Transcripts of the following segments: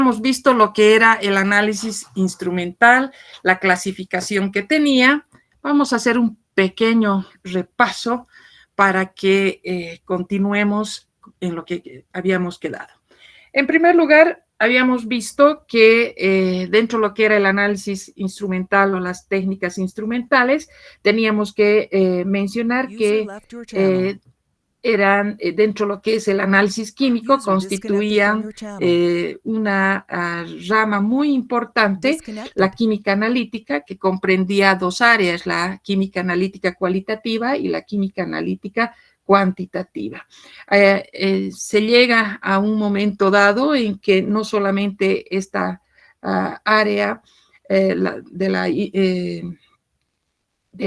hemos visto lo que era el análisis instrumental, la clasificación que tenía. Vamos a hacer un pequeño repaso para que continuemos en lo que habíamos quedado. En primer lugar, habíamos visto que dentro de lo que era el análisis instrumental o las técnicas instrumentales, teníamos que mencionar que eran, dentro de lo que es el análisis químico, constituían una rama muy importante, la química analítica, que comprendía dos áreas, la química analítica cualitativa y la química analítica cuantitativa. Se llega a un momento dado en que no solamente esta área de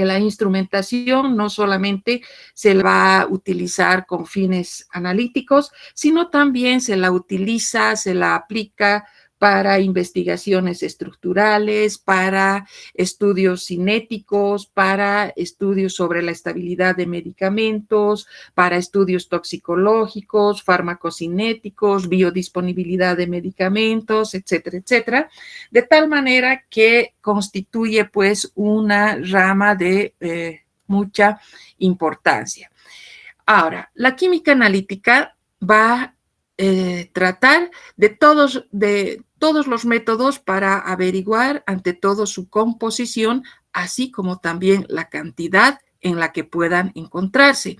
la instrumentación no solamente se va a utilizar con fines analíticos, sino también se la utiliza, se la aplica para investigaciones estructurales, para estudios cinéticos, para estudios sobre la estabilidad de medicamentos, para estudios toxicológicos, farmacocinéticos, biodisponibilidad de medicamentos, etcétera, etcétera, de tal manera que constituye pues una rama de mucha importancia. Ahora, la química analítica va a tratar de todos los métodos para averiguar ante todo su composición, así como también la cantidad en la que puedan encontrarse.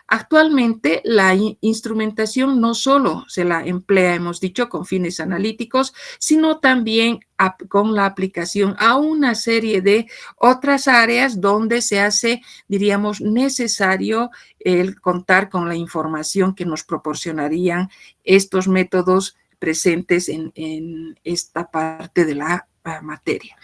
Actualmente, la instrumentación no solo se la emplea, hemos dicho, con fines analíticos, sino también con la aplicación a una serie de otras áreas donde se hace, diríamos, necesario el contar con la información que nos proporcionarían estos métodos presentes en esta parte de la materia.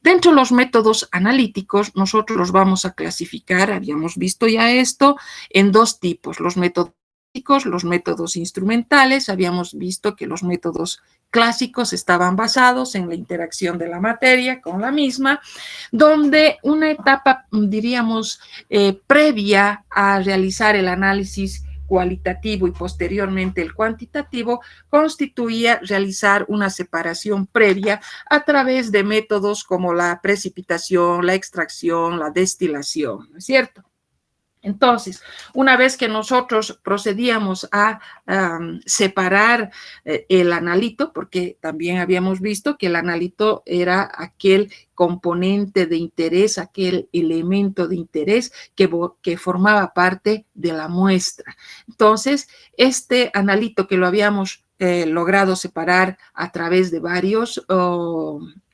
Dentro de los métodos analíticos, nosotros los vamos a clasificar, habíamos visto ya esto, en dos tipos, los métodos clásicos, los métodos instrumentales. Habíamos visto que los métodos clásicos estaban basados en la interacción de la materia con la misma, donde una etapa, diríamos, previa a realizar el análisis cualitativo y posteriormente el cuantitativo, constituía realizar una separación previa a través de métodos como la precipitación, la extracción, la destilación, ¿no es cierto? Entonces, una vez que nosotros procedíamos a separar el analito, porque también habíamos visto que el analito era aquel componente de interés, aquel elemento de interés que formaba parte de la muestra. Entonces, este analito que lo habíamos logrado separar a través de varios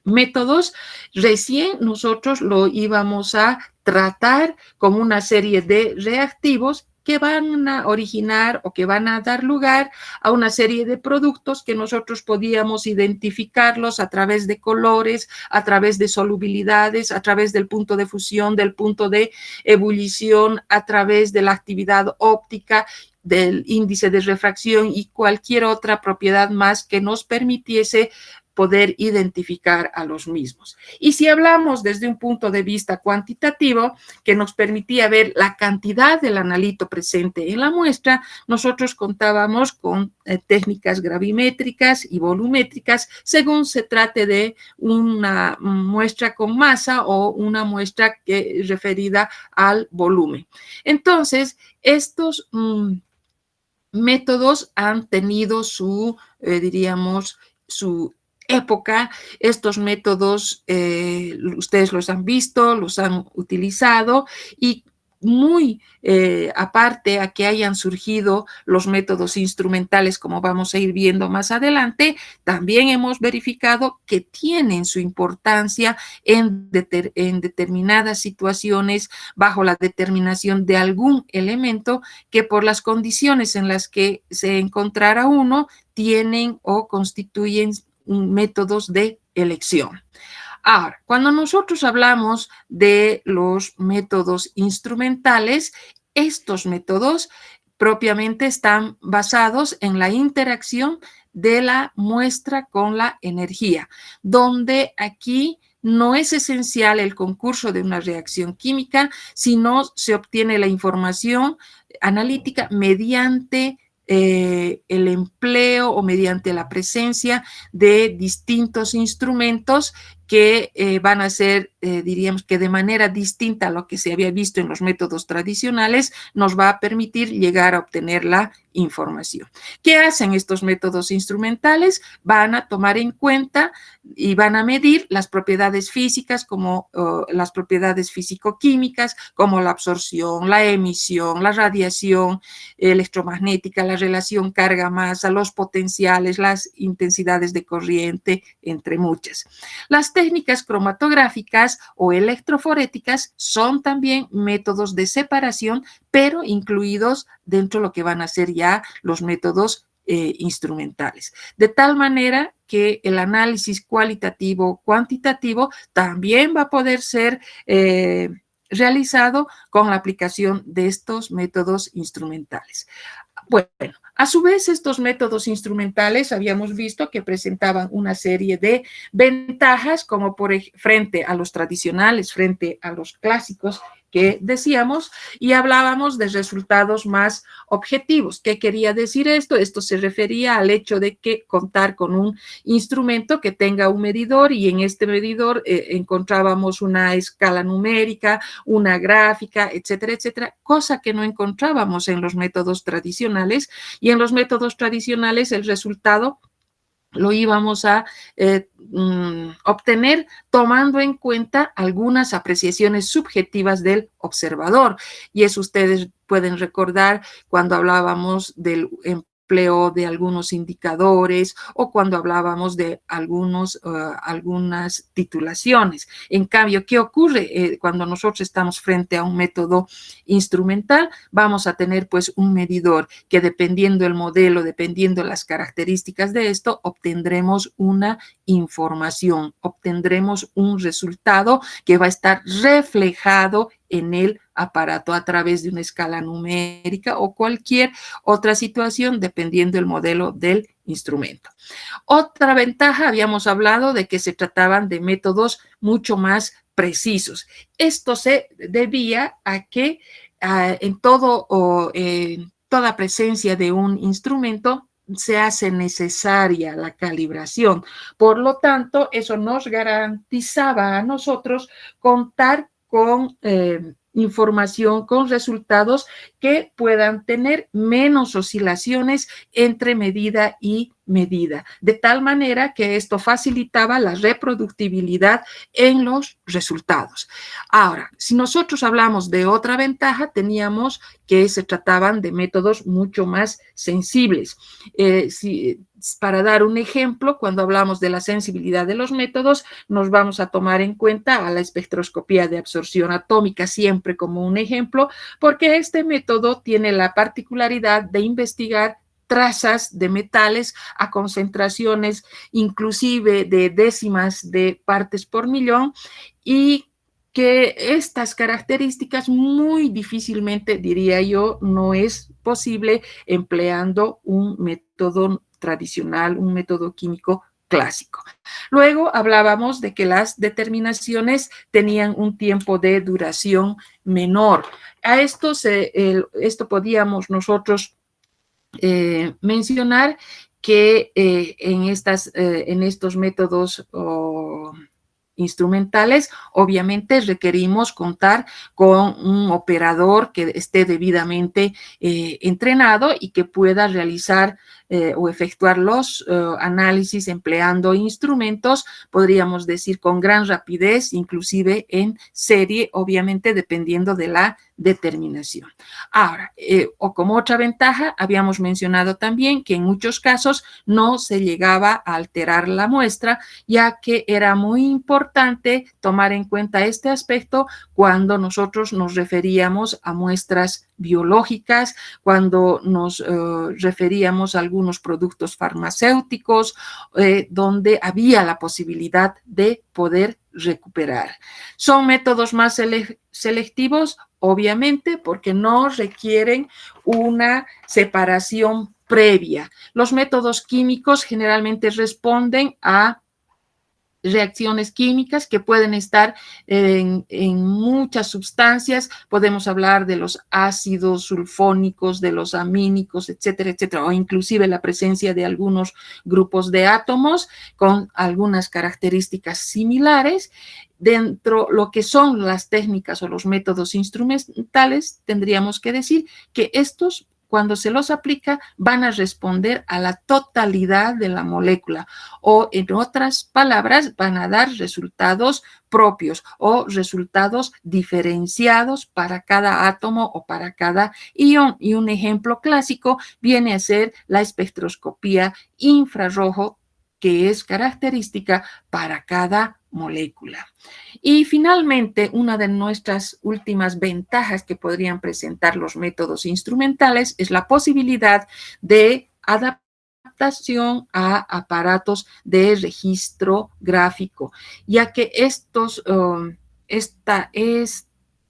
métodos, recién nosotros lo íbamos a tratar con una serie de reactivos que van a originar o que van a dar lugar a una serie de productos que nosotros podíamos identificarlos a través de colores, a través de solubilidades, a través del punto de fusión, del punto de ebullición, a través de la actividad óptica, del índice de refracción y cualquier otra propiedad más que nos permitiese poder identificar a los mismos. Y si hablamos desde un punto de vista cuantitativo, que nos permitía ver la cantidad del analito presente en la muestra, nosotros contábamos con técnicas gravimétricas y volumétricas, según se trate de una muestra con masa o una muestra referida al volumen. Entonces, estos métodos han tenido diríamos, su época. Estos métodos ustedes los han visto, los han utilizado y muy aparte a que hayan surgido los métodos instrumentales, como vamos a ir viendo más adelante, también hemos verificado que tienen su importancia en determinadas situaciones bajo la determinación de algún elemento que por las condiciones en las que se encontrara uno tienen o constituyen métodos de elección. Ahora, cuando nosotros hablamos de los métodos instrumentales, estos métodos propiamente están basados en la interacción de la muestra con la energía, donde aquí no es esencial el concurso de una reacción química, sino se obtiene la información analítica mediante el empleo o mediante la presencia de distintos instrumentos que van a ser, diríamos que de manera distinta a lo que se había visto en los métodos tradicionales, nos va a permitir llegar a obtener la información. ¿Qué hacen estos métodos instrumentales? Van a tomar en cuenta y van a medir las propiedades físicas como las propiedades físico-químicas, como la absorción, la emisión, la radiación electromagnética, la relación carga-masa, los potenciales, las intensidades de corriente, entre muchas. Las técnicas cromatográficas o electroforéticas son también métodos de separación, pero incluidos dentro de lo que van a ser ya los métodos instrumentales. De tal manera que el análisis cualitativo, cuantitativo, también va a poder ser realizado con la aplicación de estos métodos instrumentales. Bueno, a su vez, estos métodos instrumentales habíamos visto que presentaban una serie de ventajas, como frente a los tradicionales, frente a los clásicos que decíamos, y hablábamos de resultados más objetivos. ¿Qué quería decir esto? Esto se refería al hecho de que contar con un instrumento que tenga un medidor, y en este medidor encontrábamos una escala numérica, una gráfica, etcétera, etcétera, cosa que no encontrábamos en los métodos tradicionales, y en los métodos tradicionales el resultado lo íbamos a obtener tomando en cuenta algunas apreciaciones subjetivas del observador. Y eso ustedes pueden recordar cuando hablábamos del empleo de algunos indicadores o cuando hablábamos de algunas titulaciones. En cambio, ¿qué ocurre cuando nosotros estamos frente a un método instrumental? Vamos a tener pues un medidor que, dependiendo del modelo, dependiendo las características de esto, obtendremos una información, obtendremos un resultado que va a estar reflejado en el aparato a través de una escala numérica o cualquier otra situación, dependiendo del modelo del instrumento. Otra ventaja, habíamos hablado de que se trataban de métodos mucho más precisos. Esto se debía a que en toda presencia de un instrumento se hace necesaria la calibración. Por lo tanto, eso nos garantizaba a nosotros contar con información, con resultados que puedan tener menos oscilaciones entre medida y medida, de tal manera que esto facilitaba la reproductibilidad en los resultados. Ahora, si nosotros hablamos de otra ventaja, teníamos que se trataban de métodos mucho más sensibles. Para dar un ejemplo, cuando hablamos de la sensibilidad de los métodos, nos vamos a tomar en cuenta a la espectroscopía de absorción atómica siempre como un ejemplo, porque este método tiene la particularidad de investigar trazas de metales a concentraciones inclusive de décimas de partes por millón, y que estas características muy difícilmente, diría yo, no es posible empleando un método tradicional, un método químico clásico. Luego hablábamos de que las determinaciones tenían un tiempo de duración menor. A esto podíamos nosotros mencionar que en estos métodos instrumentales, obviamente requerimos contar con un operador que esté debidamente entrenado y que pueda realizar o efectuar los análisis empleando instrumentos, podríamos decir, con gran rapidez, inclusive en serie, obviamente dependiendo de la determinación. Ahora, o como otra ventaja, habíamos mencionado también que en muchos casos no se llegaba a alterar la muestra, ya que era muy importante tomar en cuenta este aspecto cuando nosotros nos referíamos a muestras biológicas, cuando nos referíamos a algunos productos farmacéuticos, donde había la posibilidad de poder recuperar. Son métodos más selectivos, obviamente, porque no requieren una separación previa. Los métodos químicos generalmente responden a reacciones químicas que pueden estar en muchas sustancias. Podemos hablar de los ácidos sulfónicos, de los amínicos, etcétera, etcétera, o inclusive la presencia de algunos grupos de átomos con algunas características similares. Dentro lo que son las técnicas o los métodos instrumentales, tendríamos que decir que estos, cuando se los aplica, van a responder a la totalidad de la molécula, o en otras palabras, van a dar resultados propios o resultados diferenciados para cada átomo o para cada ion. Y un ejemplo clásico viene a ser la espectroscopía infrarrojo, que es característica para cada molécula. Y finalmente, una de nuestras últimas ventajas que podrían presentar los métodos instrumentales es la posibilidad de adaptación a aparatos de registro gráfico, ya que esta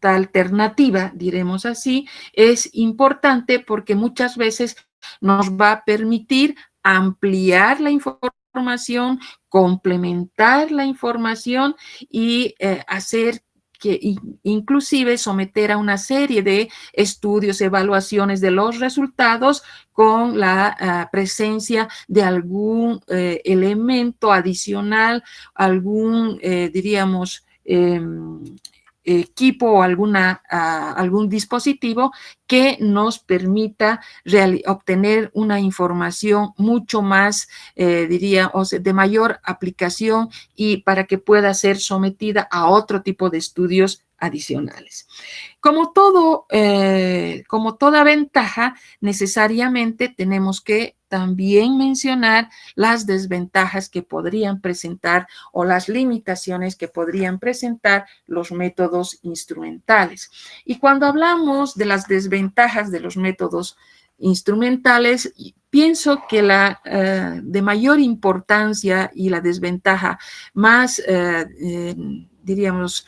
alternativa, diremos así, es importante porque muchas veces nos va a permitir ampliar la información, complementar la información y hacer que inclusive someter a una serie de estudios, evaluaciones de los resultados con la presencia de algún elemento adicional, algún, diríamos, equipo o algún dispositivo que nos permita obtener una información mucho más, diría, o sea, de mayor aplicación y para que pueda ser sometida a otro tipo de estudios adicionales. Como toda ventaja, necesariamente tenemos que también mencionar las desventajas que podrían presentar o las limitaciones que podrían presentar los métodos instrumentales. Y cuando hablamos de las desventajas de los métodos instrumentales, pienso que la de mayor importancia y la desventaja más, diríamos,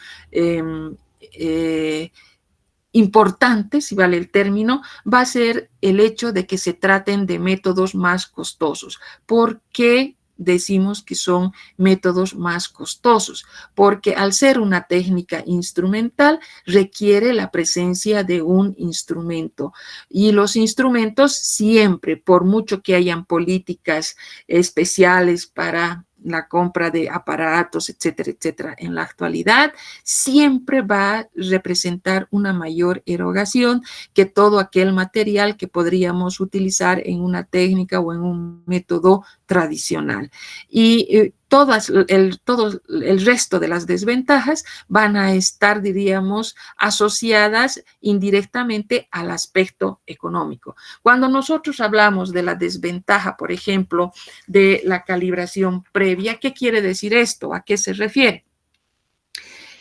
importante, si vale el término, va a ser el hecho de que se traten de métodos más costosos. ¿Por qué decimos que son métodos más costosos? Porque al ser una técnica instrumental requiere la presencia de un instrumento, y los instrumentos siempre, por mucho que hayan políticas especiales para la compra de aparatos, etcétera, etcétera, en la actualidad, siempre va a representar una mayor erogación que todo aquel material que podríamos utilizar en una técnica o en un método tradicional. Y todo el resto de las desventajas van a estar, diríamos, asociadas indirectamente al aspecto económico. Cuando nosotros hablamos de la desventaja, por ejemplo, de la calibración previa, ¿qué quiere decir esto? ¿A qué se refiere?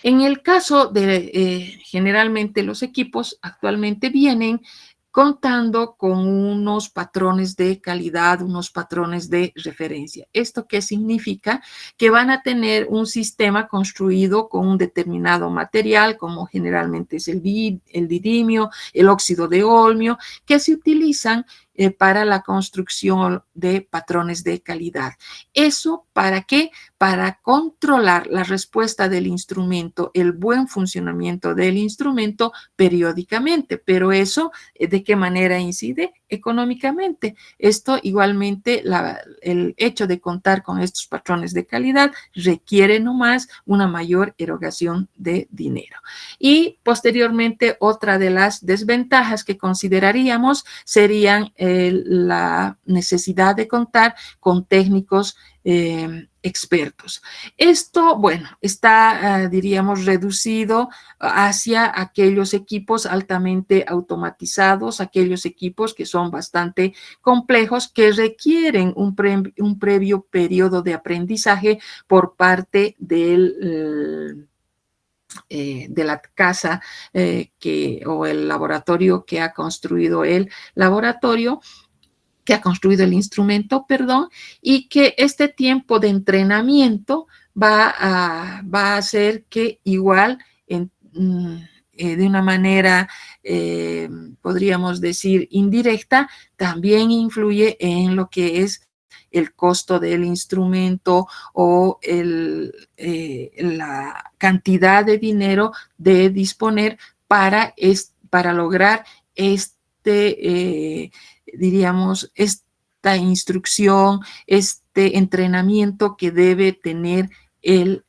En el caso de generalmente los equipos actualmente vienen contando con unos patrones de calidad, unos patrones de referencia. ¿Esto qué significa? Que van a tener un sistema construido con un determinado material, como generalmente es el didimio, el óxido de olmio, que se utilizan para la construcción de patrones de calidad. ¿Eso para qué? Para controlar la respuesta del instrumento, el buen funcionamiento del instrumento periódicamente. Pero eso, ¿de qué manera incide? Económicamente. Esto igualmente, el hecho de contar con estos patrones de calidad requiere nomás una mayor erogación de dinero. Y posteriormente, otra de las desventajas que consideraríamos serían la necesidad de contar con técnicos expertos. Esto, bueno, está, diríamos, reducido hacia aquellos equipos altamente automatizados, aquellos equipos que son bastante complejos, que requieren un previo periodo de aprendizaje por parte de la casa o el laboratorio que ha construido el laboratorio, que ha construido el instrumento, perdón, y que este tiempo de entrenamiento va a hacer que igual de una manera, podríamos decir, indirecta, también influye en lo que es el costo del instrumento o la cantidad de dinero de disponer para lograr diríamos, esta instrucción, este entrenamiento que debe tener el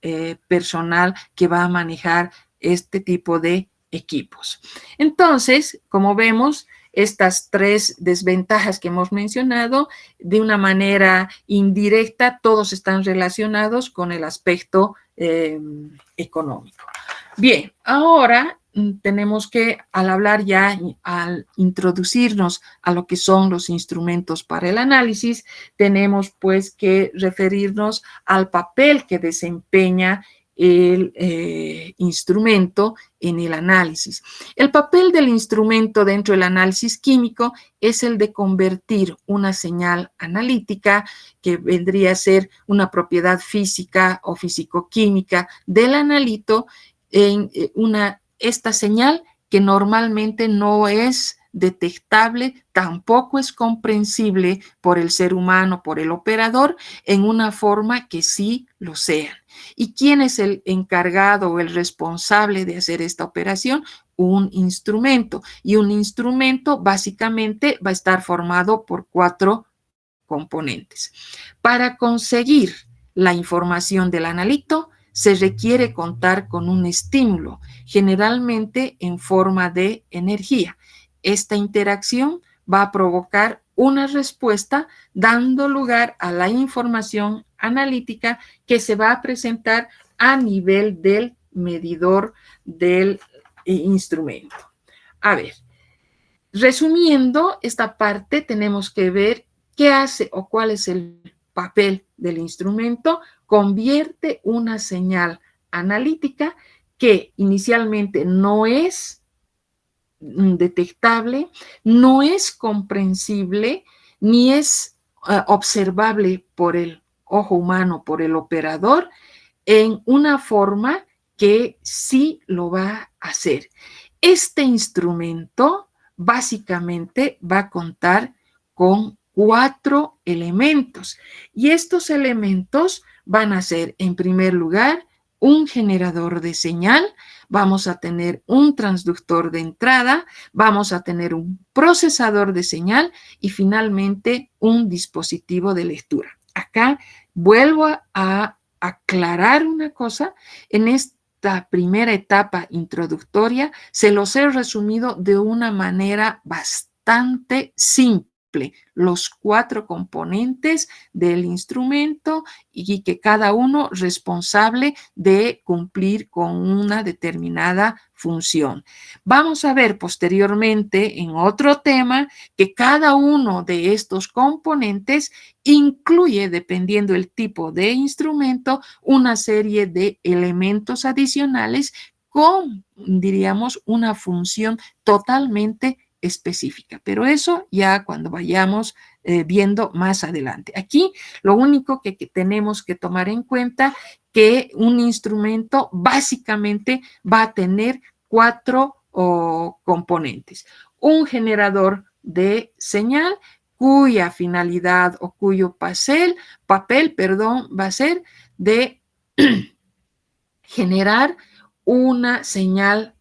personal que va a manejar este tipo de equipos. Entonces, como vemos, estas tres desventajas que hemos mencionado, de una manera indirecta, todos están relacionados con el aspecto económico. Bien, ahora tenemos que, al hablar ya, al introducirnos a lo que son los instrumentos para el análisis, tenemos pues que referirnos al papel que desempeña el instrumento en el análisis. El papel del instrumento dentro del análisis químico es el de convertir una señal analítica, que vendría a ser una propiedad física o físico-química del analito, en esta señal que normalmente no es detectable, tampoco es comprensible por el ser humano, por el operador, en una forma que sí lo sean. ¿Y quién es el encargado o el responsable de hacer esta operación? Un instrumento. Y un instrumento básicamente va a estar formado por 4 componentes. Para conseguir la información del analito, se requiere contar con un estímulo, generalmente en forma de energía. Esta interacción va a provocar una respuesta dando lugar a la información analítica que se va a presentar a nivel del medidor del instrumento. A ver, resumiendo esta parte, tenemos que ver qué hace o cuál es el papel del instrumento. Convierte una señal analítica que inicialmente no es detectable, no es comprensible, ni es observable por el ojo humano, por el operador, en una forma que sí lo va a hacer. Este instrumento básicamente va a contar con 4 elementos, y estos elementos van a ser, en primer lugar, un generador de señal, vamos a tener un transductor de entrada, vamos a tener un procesador de señal y finalmente un dispositivo de lectura. Acá vuelvo a aclarar una cosa. En esta primera etapa introductoria se los he resumido de una manera bastante simple, los 4 componentes del instrumento, y que cada uno responsable de cumplir con una determinada función. Vamos a ver posteriormente en otro tema que cada uno de estos componentes incluye, dependiendo del tipo de instrumento, una serie de elementos adicionales con, diríamos, una función totalmente específica, pero eso ya cuando vayamos viendo más adelante. Aquí lo único que tenemos que tomar en cuenta que un instrumento básicamente va a tener 4 componentes. Un generador de señal cuya finalidad o cuyo papel va a ser de generar una señal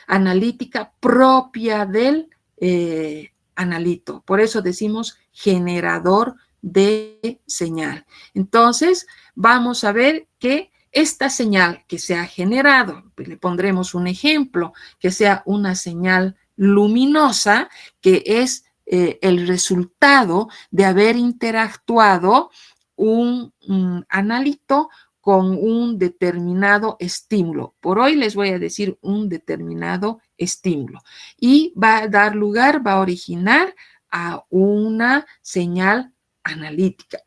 analítica propia del analito. Por eso decimos generador de señal. Entonces, vamos a ver que esta señal que se ha generado, pues le pondremos un ejemplo, que sea una señal luminosa, que es el resultado de haber interactuado un analito con un determinado estímulo. Por hoy les voy a decir un determinado estímulo. Y va a dar lugar, va a originar a una señal analítica.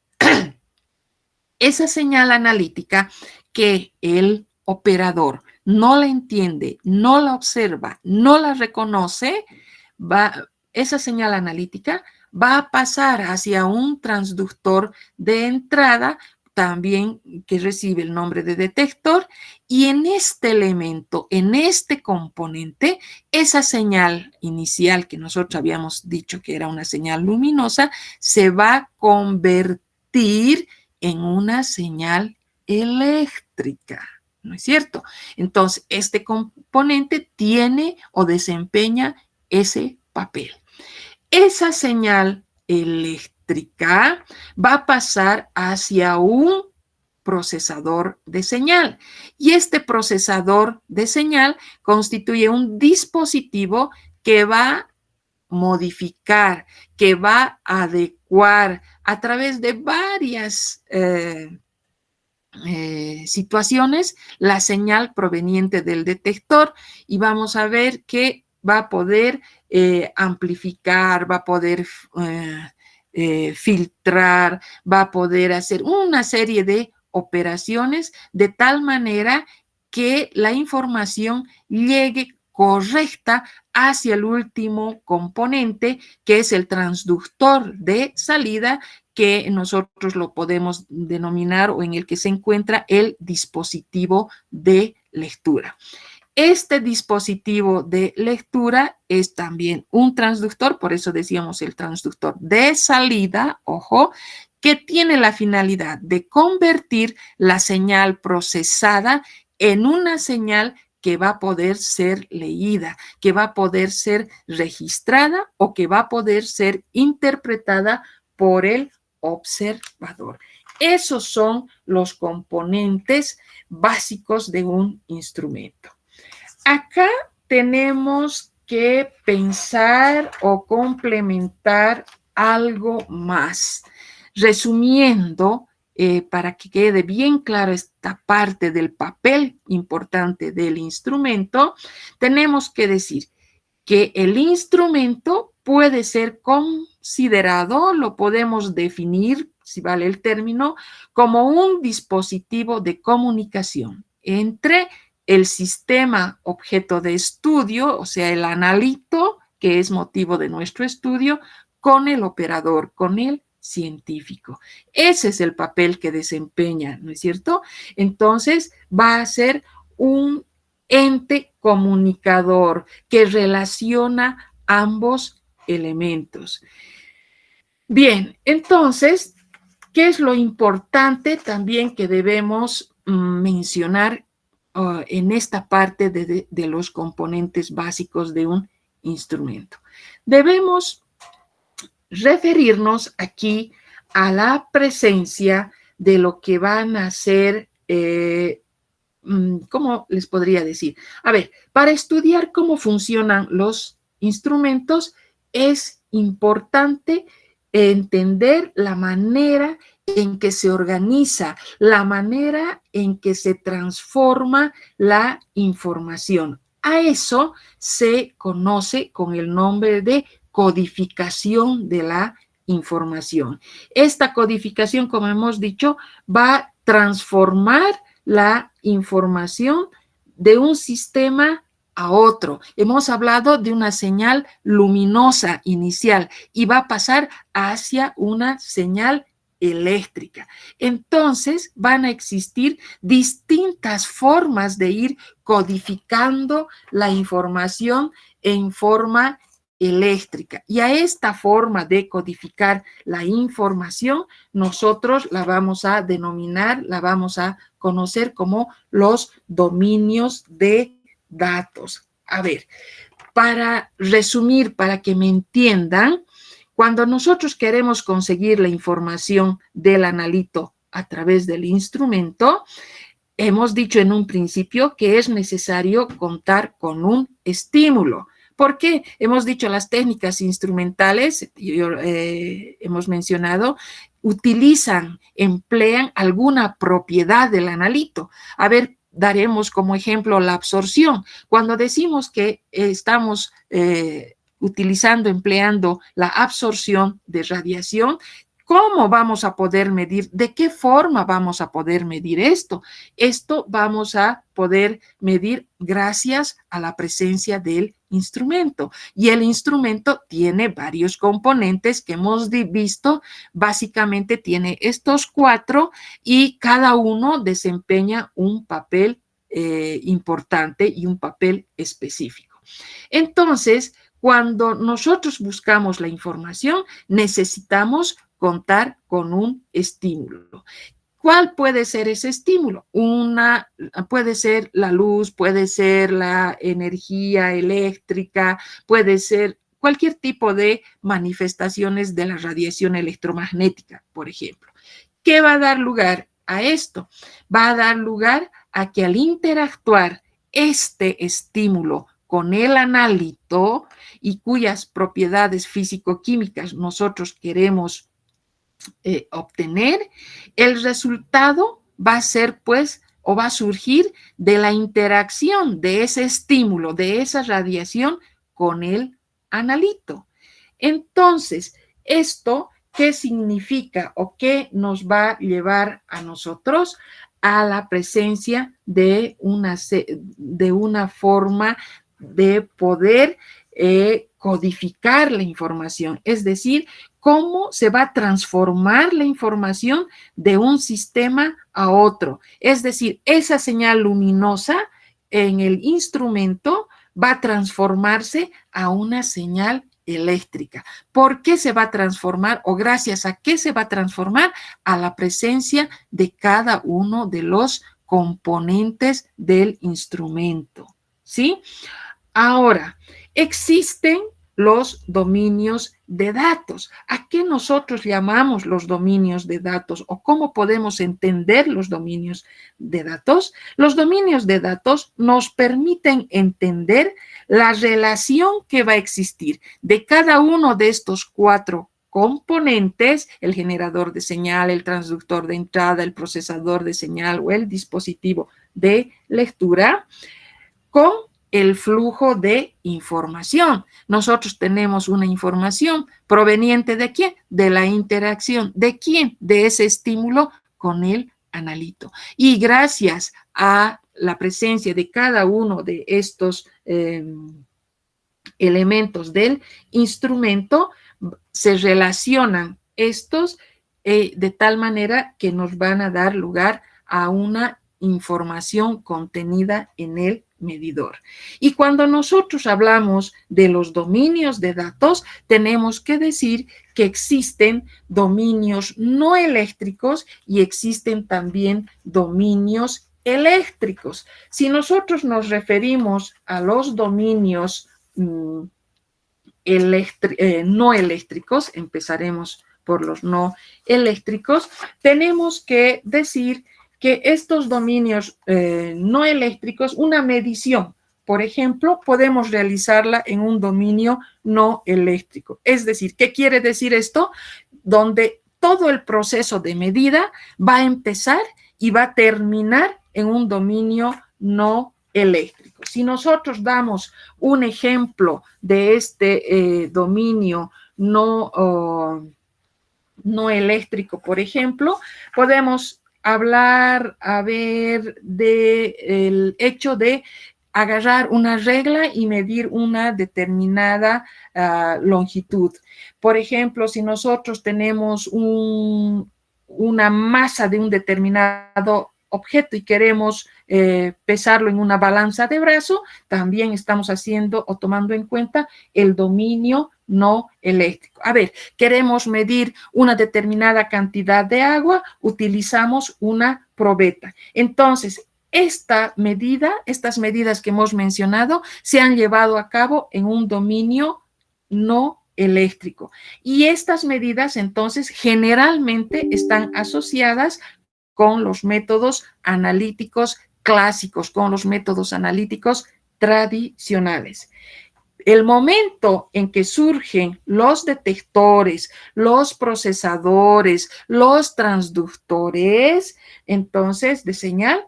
Esa señal analítica que el operador no la entiende, no la observa, no la reconoce, esa señal analítica va a pasar hacia un transductor de entrada también que recibe el nombre de detector, y en este elemento, en este componente, esa señal inicial que nosotros habíamos dicho que era una señal luminosa, se va a convertir en una señal eléctrica, ¿no es cierto? Entonces, este componente tiene o desempeña ese papel. Esa señal eléctrica va a pasar hacia un procesador de señal, y este procesador de señal constituye un dispositivo que va a modificar, que va a adecuar a través de varias situaciones la señal proveniente del detector, y vamos a ver que va a poder amplificar, va a poder filtrar, va a poder hacer una serie de operaciones de tal manera que la información llegue correcta hacia el último componente, que es el transductor de salida, que nosotros lo podemos denominar, o en el que se encuentra el dispositivo de lectura. Este dispositivo de lectura es también un transductor, por eso decíamos el transductor de salida, ojo, que tiene la finalidad de convertir la señal procesada en una señal que va a poder ser leída, que va a poder ser registrada o que va a poder ser interpretada por el observador. Esos son los componentes básicos de un instrumento. Acá tenemos que pensar o complementar algo más. Resumiendo, para que quede bien clara esta parte del papel importante del instrumento, tenemos que decir que el instrumento puede ser considerado, lo podemos definir, si vale el término, como un dispositivo de comunicación entre el sistema objeto de estudio, o sea, el analito, que es motivo de nuestro estudio, con el operador, con el científico. Ese es el papel que desempeña, ¿no es cierto? Entonces, va a ser un ente comunicador que relaciona ambos elementos. Bien, entonces, ¿qué es lo importante también que debemos mencionar en esta parte de los componentes básicos de un instrumento? Debemos referirnos aquí a la presencia de lo que van a ser, ¿cómo les podría decir? A ver, para estudiar cómo funcionan los instrumentos es importante entender la manera en que se organiza, la manera en que se transforma la información. A eso se conoce con el nombre de codificación de la información. Esta codificación, como hemos dicho, va a transformar la información de un sistema a otro. Hemos hablado de una señal luminosa inicial y va a pasar hacia una señal eléctrica. Entonces van a existir distintas formas de ir codificando la información en forma eléctrica, y a esta forma de codificar la información nosotros la vamos a denominar, la vamos a conocer como los dominios de datos. A ver, para resumir, para que me entiendan, cuando nosotros queremos conseguir la información del analito a través del instrumento, hemos dicho en un principio que es necesario contar con un estímulo. ¿Por qué? Hemos dicho las técnicas instrumentales, hemos mencionado, emplean alguna propiedad del analito. A ver, daremos como ejemplo la absorción. Cuando decimos que estamos empleando la absorción de radiación, ¿Cómo vamos a poder medir? ¿De qué forma vamos a poder medir esto? Esto vamos a poder medir gracias a la presencia del instrumento. Y el instrumento tiene varios componentes que hemos visto. Básicamente tiene estos 4 y cada uno desempeña un papel importante y un papel específico. Entonces, cuando nosotros buscamos la información, necesitamos contar con un estímulo. ¿Cuál puede ser ese estímulo? Puede ser la luz, puede ser la energía eléctrica, puede ser cualquier tipo de manifestaciones de la radiación electromagnética, por ejemplo. ¿Qué va a dar lugar a esto? Va a dar lugar a que al interactuar este estímulo con el analito y cuyas propiedades físico-químicas nosotros queremos obtener, el resultado va a ser, pues, o va a surgir de la interacción de ese estímulo, de esa radiación con el analito. Entonces, esto, ¿qué significa o qué nos va a llevar a nosotros? A la presencia de una forma de poder codificar la información, es decir, cómo se va a transformar la información de un sistema a otro. Es decir, esa señal luminosa en el instrumento va a transformarse a una señal eléctrica. ¿Por qué se va a transformar o gracias a qué se va a transformar? A la presencia de cada uno de los componentes del instrumento, ¿sí? Ahora, existen los dominios de datos. ¿A qué nosotros llamamos los dominios de datos o cómo podemos entender los dominios de datos? Los dominios de datos nos permiten entender la relación que va a existir de cada uno de estos 4 componentes, el generador de señal, el transductor de entrada, el procesador de señal o el dispositivo de lectura, con el flujo de información. Nosotros tenemos una información proveniente ¿de quién? De la interacción. ¿De quién? De ese estímulo con el analito. Y gracias a la presencia de cada uno de estos elementos del instrumento, se relacionan estos de tal manera que nos van a dar lugar a una información contenida en el medidor. Y cuando nosotros hablamos de los dominios de datos, tenemos que decir que existen dominios no eléctricos y existen también dominios eléctricos. Si nosotros nos referimos a los dominios no eléctricos, empezaremos por los no eléctricos, tenemos que decir que estos dominios no eléctricos, una medición, por ejemplo, podemos realizarla en un dominio no eléctrico. Es decir, ¿qué quiere decir esto? Donde todo el proceso de medida va a empezar y va a terminar en un dominio no eléctrico. Si nosotros damos un ejemplo de este dominio no eléctrico, por ejemplo, podemos hablar, del hecho de agarrar una regla y medir una determinada longitud. Por ejemplo, si nosotros tenemos una masa de un determinado objeto y queremos pesarlo en una balanza de brazo, también estamos haciendo o tomando en cuenta el dominio no eléctrico. A ver, queremos medir una determinada cantidad de agua, utilizamos una probeta. Entonces, estas medidas que hemos mencionado, se han llevado a cabo en un dominio no eléctrico. Y estas medidas, entonces, generalmente están asociadas con los métodos analíticos clásicos, con los métodos analíticos tradicionales. El momento en que surgen los detectores, los procesadores, los transductores, entonces, de señal,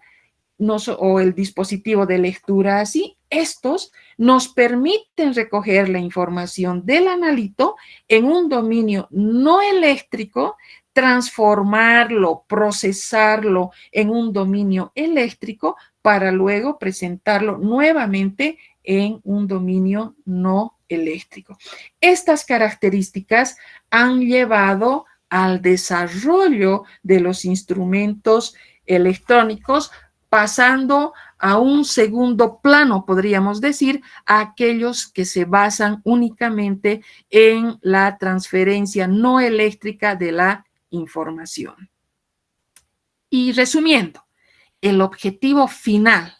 o el dispositivo de lectura así, Estos nos permiten recoger la información del analito en un dominio no eléctrico, transformarlo, procesarlo en un dominio eléctrico para luego presentarlo nuevamente en un dominio no eléctrico. Estas características han llevado al desarrollo de los instrumentos electrónicos, pasando a un segundo plano, podríamos decir, a aquellos que se basan únicamente en la transferencia no eléctrica de la información. Y resumiendo, el objetivo final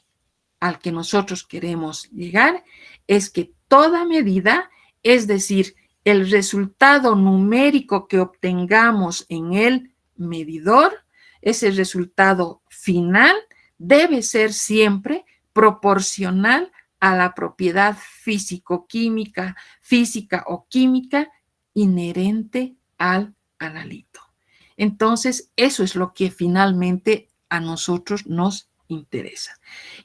al que nosotros queremos llegar es que toda medida, es decir, el resultado numérico que obtengamos en el medidor, ese resultado final debe ser siempre proporcional a la propiedad física o química inherente al analito. Entonces, eso es lo que finalmente a nosotros nos interesa.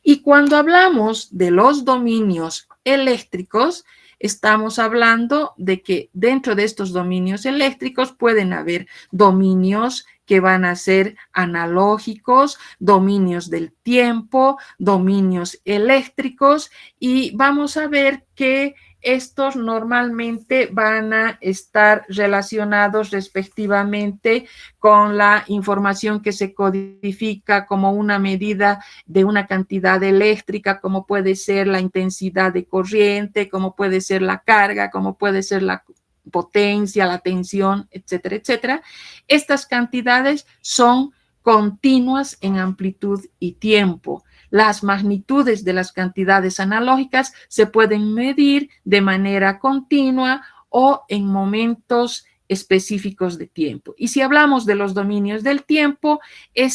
Y cuando hablamos de los dominios eléctricos, estamos hablando de que dentro de estos dominios eléctricos pueden haber dominios que van a ser analógicos, dominios del tiempo, dominios eléctricos, y vamos a ver que estos normalmente van a estar relacionados respectivamente con la información que se codifica como una medida de una cantidad eléctrica, como puede ser la intensidad de corriente, como puede ser la carga, como puede ser la potencia, la tensión, etcétera, etcétera. Estas cantidades son continuas en amplitud y tiempo. Las magnitudes de las cantidades analógicas se pueden medir de manera continua o en momentos específicos de tiempo. Y si hablamos de los dominios del tiempo, en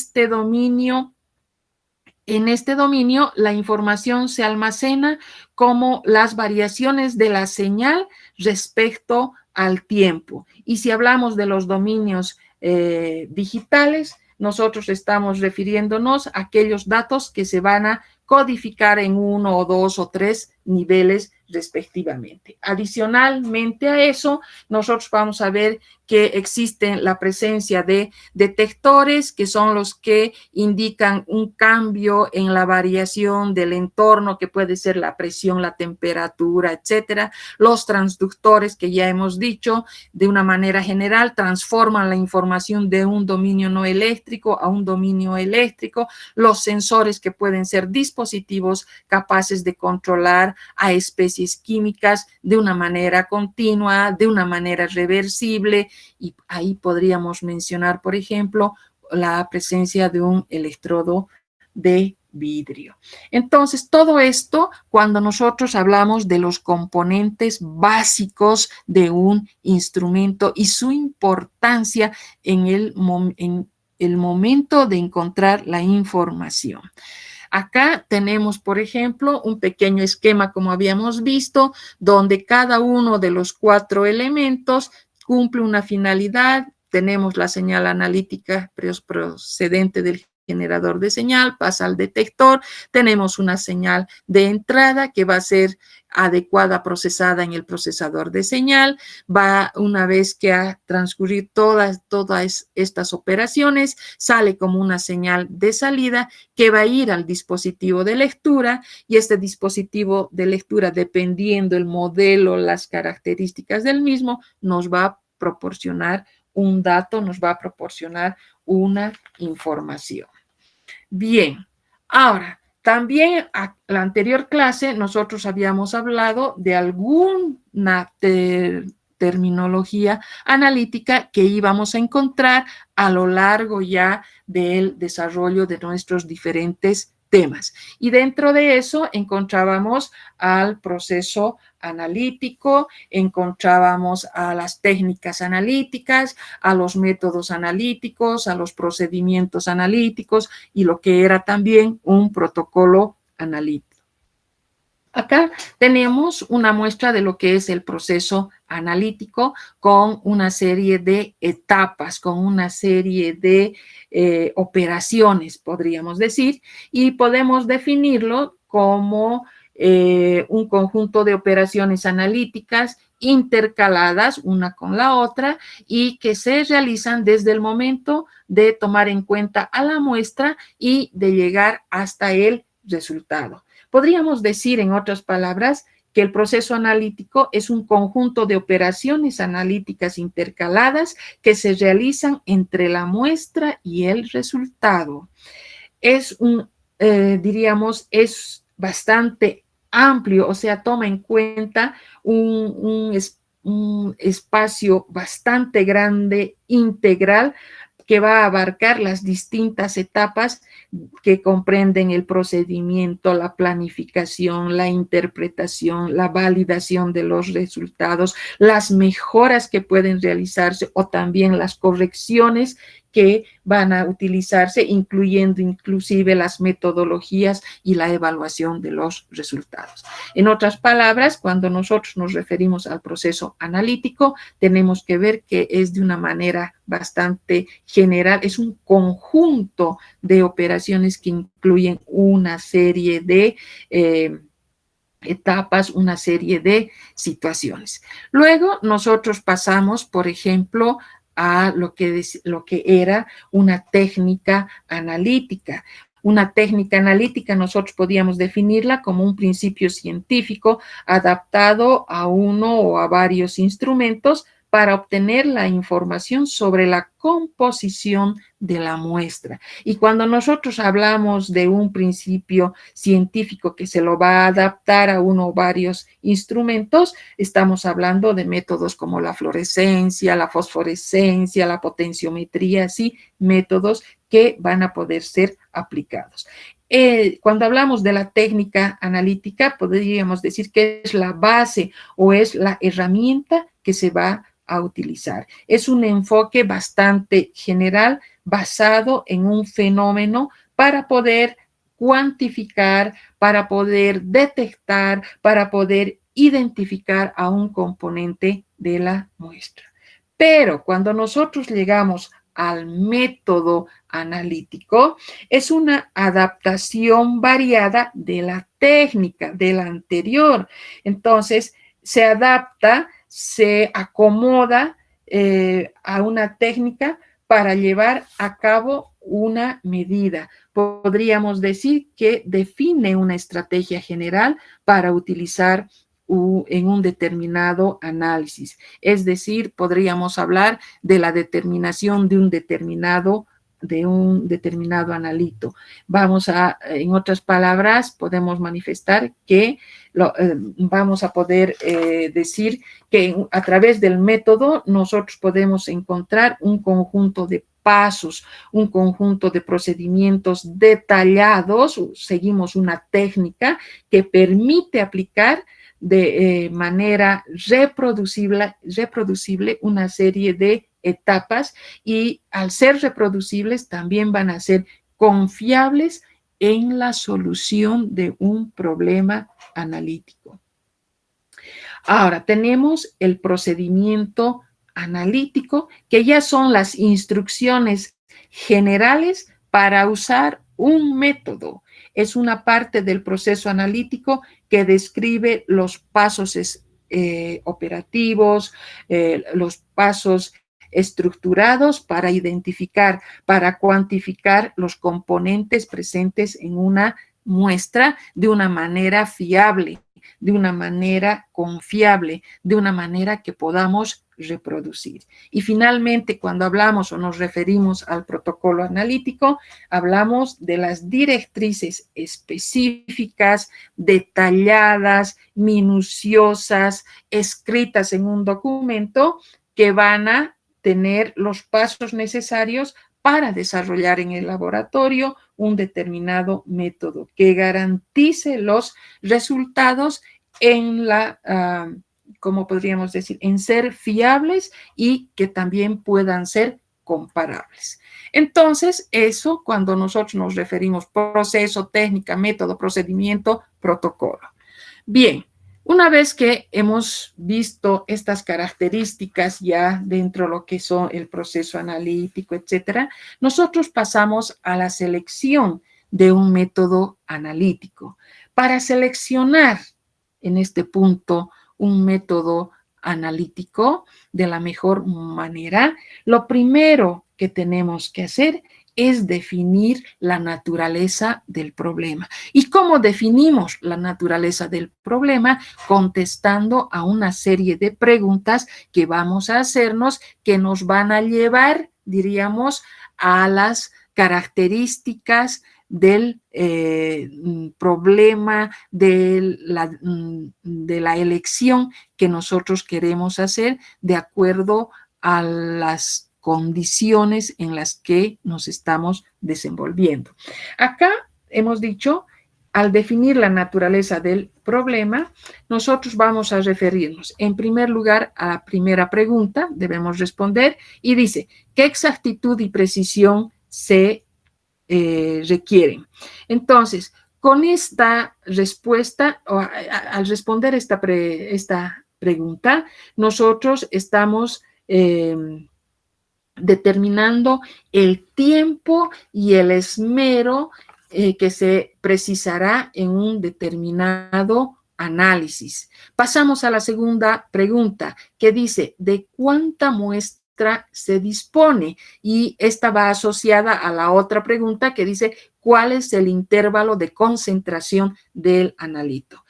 este dominio la información se almacena como las variaciones de la señal respecto al tiempo. Y si hablamos de los dominios digitales, nosotros estamos refiriéndonos a aquellos datos que se van a codificar en 1 o 2 o 3 niveles respectivamente. Adicionalmente a eso, nosotros vamos a ver que existe la presencia de detectores, que son los que indican un cambio en la variación del entorno, que puede ser la presión, la temperatura, etcétera. Los transductores, que ya hemos dicho, de una manera general, transforman la información de un dominio no eléctrico a un dominio eléctrico. Los sensores, que pueden ser dispositivos capaces de controlar a especies químicas de una manera continua, de una manera reversible, y ahí podríamos mencionar, por ejemplo, la presencia de un electrodo de vidrio. Entonces, todo esto, cuando nosotros hablamos de los componentes básicos de un instrumento y su importancia en el momento de encontrar la información. Acá tenemos, por ejemplo, un pequeño esquema, como habíamos visto, donde cada uno de los 4 elementos cumple una finalidad. Tenemos la señal analítica procedente del generador de señal, pasa al detector, tenemos una señal de entrada que va a ser adecuada, procesada en el procesador de señal, va una vez que ha transcurrido todas estas operaciones, sale como una señal de salida que va a ir al dispositivo de lectura, y este dispositivo de lectura, dependiendo el modelo, las características del mismo, nos va a proporcionar un dato, nos va a proporcionar una información. Bien, ahora, también a la anterior clase nosotros habíamos hablado de alguna terminología analítica que íbamos a encontrar a lo largo ya del desarrollo de nuestros diferentes temas. Y dentro de eso encontrábamos al proceso analítico, encontrábamos a las técnicas analíticas, a los métodos analíticos, a los procedimientos analíticos y lo que era también un protocolo analítico. Acá tenemos una muestra de lo que es el proceso analítico con una serie de etapas, con una serie de operaciones, podríamos decir, y podemos definirlo como un conjunto de operaciones analíticas intercaladas una con la otra y que se realizan desde el momento de tomar en cuenta a la muestra y de llegar hasta el resultado. Podríamos decir, en otras palabras, que el proceso analítico es un conjunto de operaciones analíticas intercaladas que se realizan entre la muestra y el resultado. Es diríamos, es bastante amplio, o sea, toma en cuenta un espacio bastante grande, integral, que va a abarcar las distintas etapas que comprenden el procedimiento, la planificación, la interpretación, la validación de los resultados, las mejoras que pueden realizarse o también las correcciones que van a utilizarse, incluyendo inclusive las metodologías y la evaluación de los resultados. En otras palabras, cuando nosotros nos referimos al proceso analítico, tenemos que ver que es de una manera bastante general, es un conjunto de operaciones que incluyen una serie de etapas, una serie de situaciones. Luego nosotros pasamos, por ejemplo, a lo que era una técnica analítica. Una técnica analítica nosotros podíamos definirla como un principio científico adaptado a uno o a varios instrumentos para obtener la información sobre la composición de la muestra. Y cuando nosotros hablamos de un principio científico que se lo va a adaptar a uno o varios instrumentos, estamos hablando de métodos como la fluorescencia, la fosforescencia, la potenciometría, sí, métodos que van a poder ser aplicados. Cuando hablamos de la técnica analítica, podríamos decir que es la base o es la herramienta que se va a utilizar. Es un enfoque bastante general basado en un fenómeno para poder cuantificar, para poder detectar, para poder identificar a un componente de la muestra. Pero cuando nosotros llegamos al método analítico, es una adaptación variada de la técnica, de la anterior. Entonces, se adapta, se acomoda a una técnica para llevar a cabo una medida. Podríamos decir que define una estrategia general para utilizar en un determinado análisis. Es decir, podríamos hablar de la determinación de un determinado analito. En otras palabras, podemos manifestar que vamos a poder decir que a través del método nosotros podemos encontrar un conjunto de pasos, un conjunto de procedimientos detallados, seguimos una técnica que permite aplicar de manera reproducible una serie de etapas y al ser reproducibles también van a ser confiables en la solución de un problema analítico. Ahora, tenemos el procedimiento analítico, que ya son las instrucciones generales para usar un método. Es una parte del proceso analítico que describe los pasos operativos, los pasos estructurados para identificar, para cuantificar los componentes presentes en una muestra de una manera fiable, de una manera confiable, de una manera que podamos reproducir. Y finalmente, cuando hablamos o nos referimos al protocolo analítico, hablamos de las directrices específicas, detalladas, minuciosas, escritas en un documento que van a tener los pasos necesarios para desarrollar en el laboratorio un determinado método que garantice los resultados en como podríamos decir, en ser fiables y que también puedan ser comparables. Entonces, eso cuando nosotros nos referimos proceso, técnica, método, procedimiento, protocolo. Bien, una vez que hemos visto estas características ya dentro de lo que son el proceso analítico, etcétera, nosotros pasamos a la selección de un método analítico. Para seleccionar en este punto un método analítico de la mejor manera, lo primero que tenemos que hacer es definir la naturaleza del problema. ¿Y cómo definimos la naturaleza del problema? Contestando a una serie de preguntas que vamos a hacernos, que nos van a llevar, diríamos, a las características del problema, de la elección que nosotros queremos hacer de acuerdo a las condiciones en las que nos estamos desenvolviendo. Acá hemos dicho, al definir la naturaleza del problema, nosotros vamos a referirnos en primer lugar a la primera pregunta, debemos responder, y dice, ¿qué exactitud y precisión se requieren? Entonces, con esta respuesta, o al responder esta pregunta, nosotros estamos determinando el tiempo y el esmero que se precisará en un determinado análisis. Pasamos a la segunda pregunta, que dice, ¿de cuánta muestra se dispone? Y esta va asociada a la otra pregunta que dice, ¿cuál es el intervalo de concentración del analito?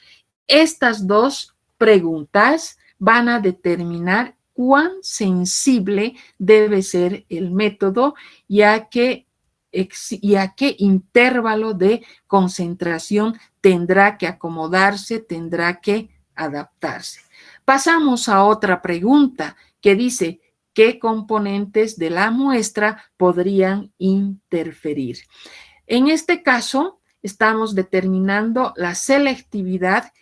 Estas dos preguntas van a determinar cuán sensible debe ser el método y a qué intervalo de concentración tendrá que acomodarse, tendrá que adaptarse. Pasamos a otra pregunta que dice, ¿qué componentes de la muestra podrían interferir? En este caso, estamos determinando la selectividad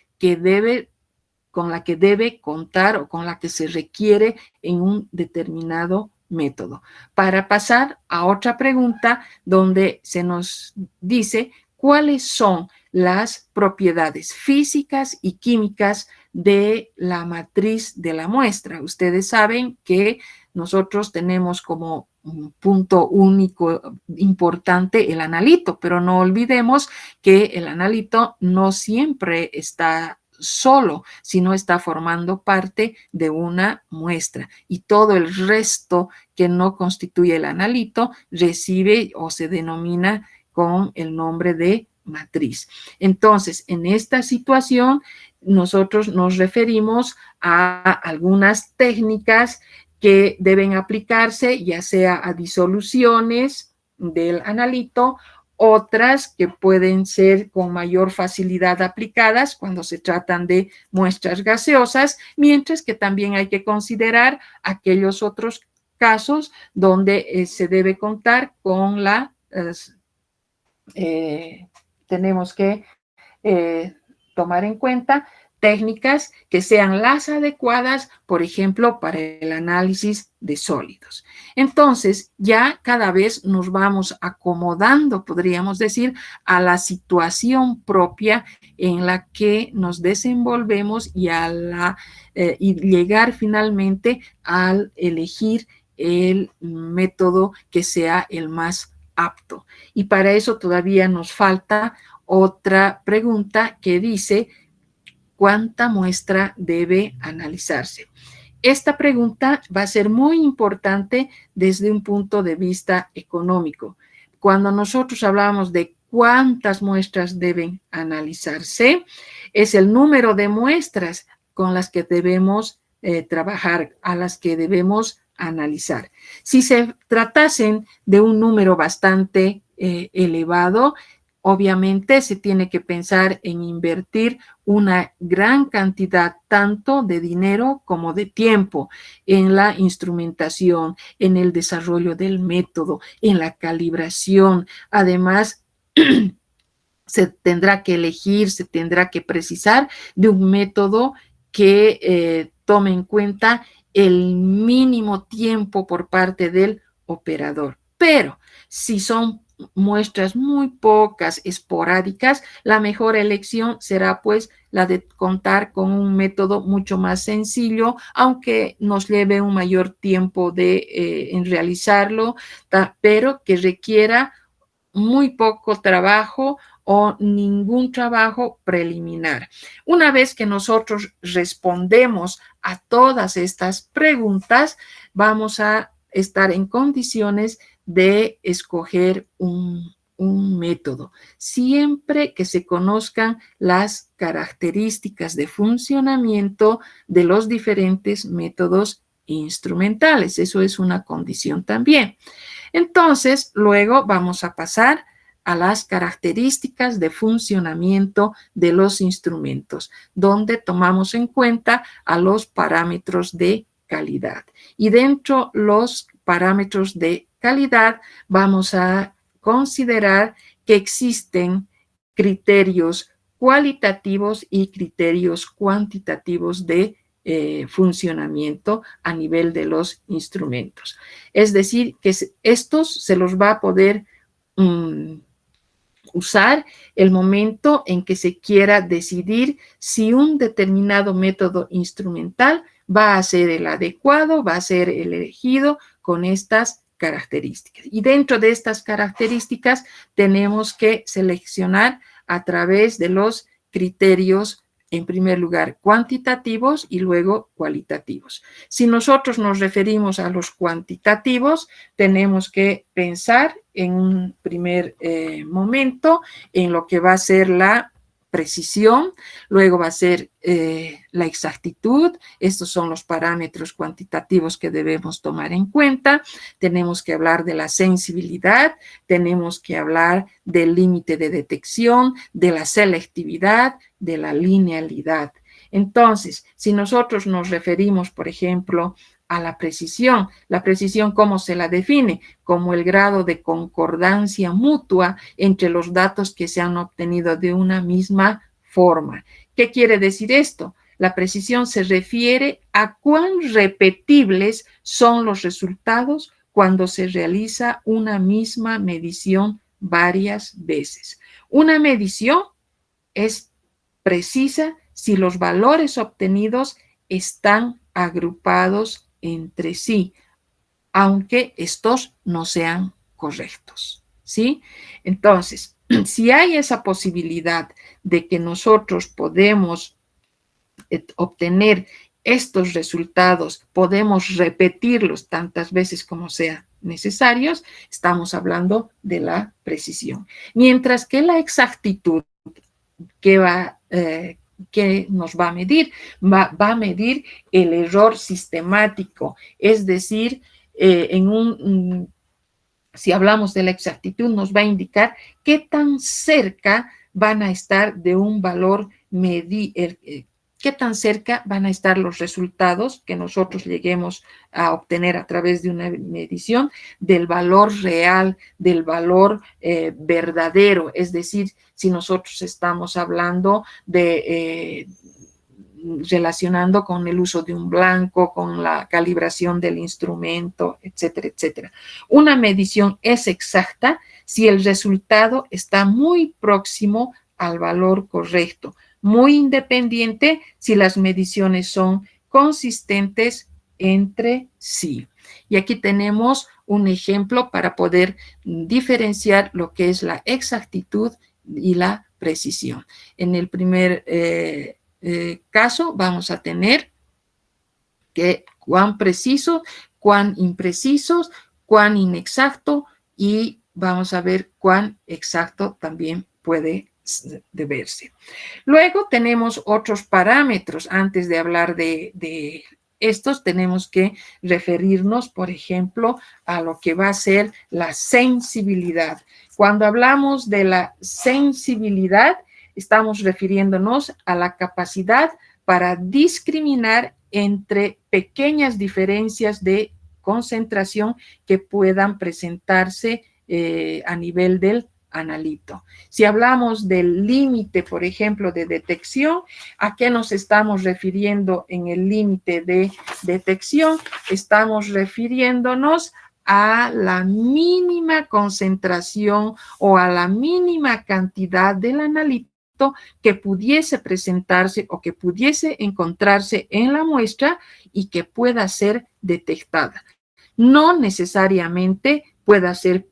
con la que debe contar o con la que se requiere en un determinado método. Para pasar a otra pregunta donde se nos dice cuáles son las propiedades físicas y químicas de la matriz de la muestra. Ustedes saben que nosotros tenemos como un punto único importante el analito, pero no olvidemos que el analito no siempre está solo, sino está formando parte de una muestra y todo el resto que no constituye el analito recibe o se denomina con el nombre de matriz. Entonces, en esta situación, nosotros nos referimos a algunas técnicas que deben aplicarse, ya sea a disoluciones del analito, otras que pueden ser con mayor facilidad aplicadas cuando se tratan de muestras gaseosas, mientras que también hay que considerar aquellos otros casos donde se debe contar con tenemos que tomar en cuenta técnicas que sean las adecuadas, por ejemplo, para el análisis de sólidos. Entonces, ya cada vez nos vamos acomodando, podríamos decir, a la situación propia en la que nos desenvolvemos y llegar finalmente al elegir el método que sea el más apto. Y para eso todavía nos falta otra pregunta que dice, ¿cuánta muestra debe analizarse? Esta pregunta va a ser muy importante desde un punto de vista económico. Cuando nosotros hablamos de cuántas muestras deben analizarse, es el número de muestras con las que debemos trabajar, a las que debemos analizar. Si se tratasen de un número bastante elevado, obviamente se tiene que pensar en invertir una gran cantidad tanto de dinero como de tiempo en la instrumentación, en el desarrollo del método, en la calibración. Además, se tendrá que elegir, se tendrá que precisar de un método que tome en cuenta el mínimo tiempo por parte del operador. Pero si son muestras muy pocas, esporádicas, la mejor elección será pues la de contar con un método mucho más sencillo, aunque nos lleve un mayor tiempo en realizarlo, pero que requiera muy poco trabajo o ningún trabajo preliminar. Una vez que nosotros respondemos a todas estas preguntas, vamos a estar en condiciones de escoger un método, siempre que se conozcan las características de funcionamiento de los diferentes métodos instrumentales. Eso es una condición también. Entonces, luego vamos a pasar a las características de funcionamiento de los instrumentos, donde tomamos en cuenta a los parámetros de calidad. Y dentro de los parámetros de calidad vamos a considerar que existen criterios cualitativos y criterios cuantitativos de funcionamiento a nivel de los instrumentos. Es decir, que estos se los va a poder usar el momento en que se quiera decidir si un determinado método instrumental va a ser el adecuado, va a ser el elegido con estas características. Y dentro de estas características tenemos que seleccionar a través de los criterios, en primer lugar, cuantitativos y luego cualitativos. Si nosotros nos referimos a los cuantitativos, tenemos que pensar en un primer momento en lo que va a ser la precisión, luego va a ser la exactitud. Estos son los parámetros cuantitativos que debemos tomar en cuenta. Tenemos que hablar de la sensibilidad, tenemos que hablar del límite de detección, de la selectividad, de la linealidad. Entonces, si nosotros nos referimos, por ejemplo, a la precisión, ¿cómo se la define? Como el grado de concordancia mutua entre los datos que se han obtenido de una misma forma. ¿Qué quiere decir esto? La precisión se refiere a cuán repetibles son los resultados cuando se realiza una misma medición varias veces. Una medición es precisa si los valores obtenidos están agrupados entre sí, aunque estos no sean correctos, ¿sí? Entonces, si hay esa posibilidad de que nosotros podemos obtener estos resultados, podemos repetirlos tantas veces como sean necesarios, estamos hablando de la precisión. Mientras que la exactitud que nos va a medir, va a medir el error sistemático, es decir, si hablamos de la exactitud, nos va a indicar qué tan cerca van a estar de un valor qué tan cerca van a estar los resultados que nosotros lleguemos a obtener a través de una medición del valor real, del valor verdadero. Es decir, si nosotros estamos hablando de relacionando con el uso de un blanco, con la calibración del instrumento, etcétera, etcétera. Una medición es exacta si el resultado está muy próximo al valor correcto, muy independiente si las mediciones son consistentes entre sí. Y aquí tenemos un ejemplo para poder diferenciar lo que es la exactitud y la precisión. En el primer caso vamos a tener que cuán preciso, cuán imprecisos, cuán inexacto y vamos a ver cuán exacto también puede verse. Luego tenemos otros parámetros. Antes de hablar de estos, tenemos que referirnos, por ejemplo, a lo que va a ser la sensibilidad. Cuando hablamos de la sensibilidad, estamos refiriéndonos a la capacidad para discriminar entre pequeñas diferencias de concentración que puedan presentarse a nivel del analito. Si hablamos del límite, por ejemplo, de detección, ¿a qué nos estamos refiriendo en el límite de detección? Estamos refiriéndonos a la mínima concentración o a la mínima cantidad del analito que pudiese presentarse o que pudiese encontrarse en la muestra y que pueda ser detectada. No necesariamente pueda ser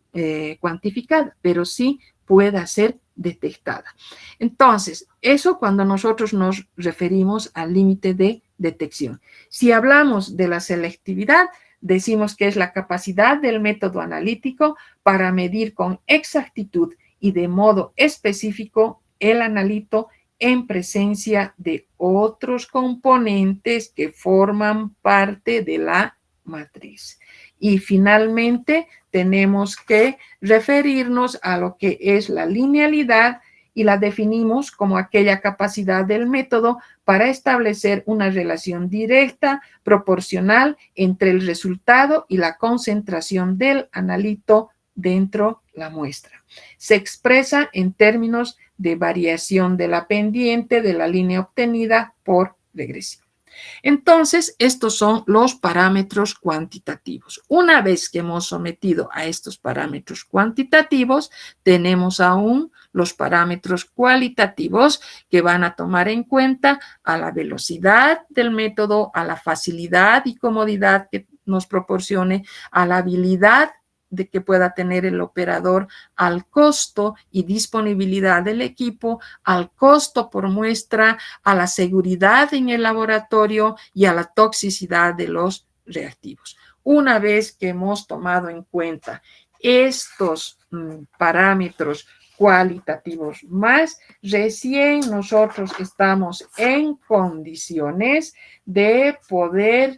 cuantificada, pero sí pueda ser detectada. Entonces, eso cuando nosotros nos referimos al límite de detección. Si hablamos de la selectividad, decimos que es la capacidad del método analítico para medir con exactitud y de modo específico el analito en presencia de otros componentes que forman parte de la matriz. Y finalmente tenemos que referirnos a lo que es la linealidad y la definimos como aquella capacidad del método para establecer una relación directa, proporcional entre el resultado y la concentración del analito dentro de la muestra. Se expresa en términos de variación de la pendiente de la línea obtenida por regresión. Entonces, estos son los parámetros cuantitativos. Una vez que hemos sometido a estos parámetros cuantitativos, tenemos aún los parámetros cualitativos que van a tomar en cuenta a la velocidad del método, a la facilidad y comodidad que nos proporcione, a la habilidad de que pueda tener el operador, al costo y disponibilidad del equipo, al costo por muestra, a la seguridad en el laboratorio y a la toxicidad de los reactivos. Una vez que hemos tomado en cuenta estos parámetros cualitativos más, recién nosotros estamos en condiciones de poder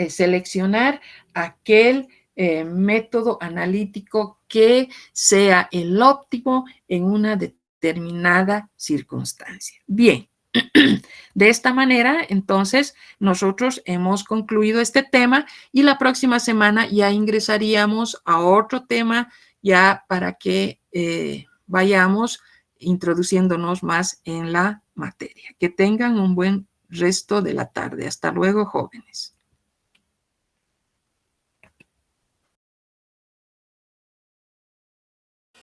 seleccionar aquel método analítico que sea el óptimo en una determinada circunstancia. Bien, de esta manera, entonces, nosotros hemos concluido este tema y la próxima semana ya ingresaríamos a otro tema ya para que vayamos introduciéndonos más en la materia. Que tengan un buen resto de la tarde. Hasta luego, jóvenes.